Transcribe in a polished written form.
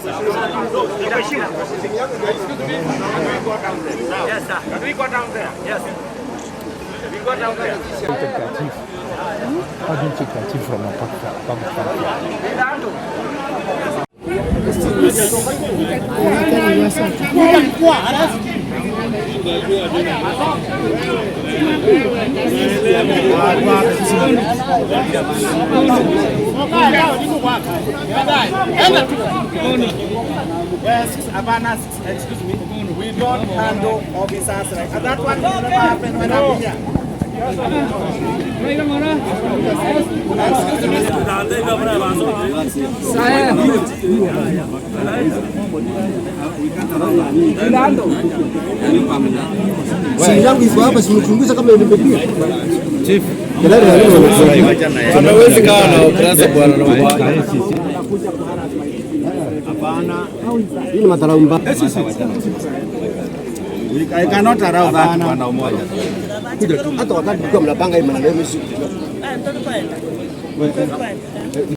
Yes, sir. Can we go down there? Yes. We go down there. How do you check that chief from a public function? Excuse me. We don't handle officers like that. One never happened when I'm here. Yangu iko hapa simchunguza kama nimepiga. Chief. Tunaweza kawa na operasi bwana na bwana. Hapana. Hii ni madharau mbaya. I cannot allow that bwana umoja. Hata wakati mlikuwa mnapanga hii maneno mimi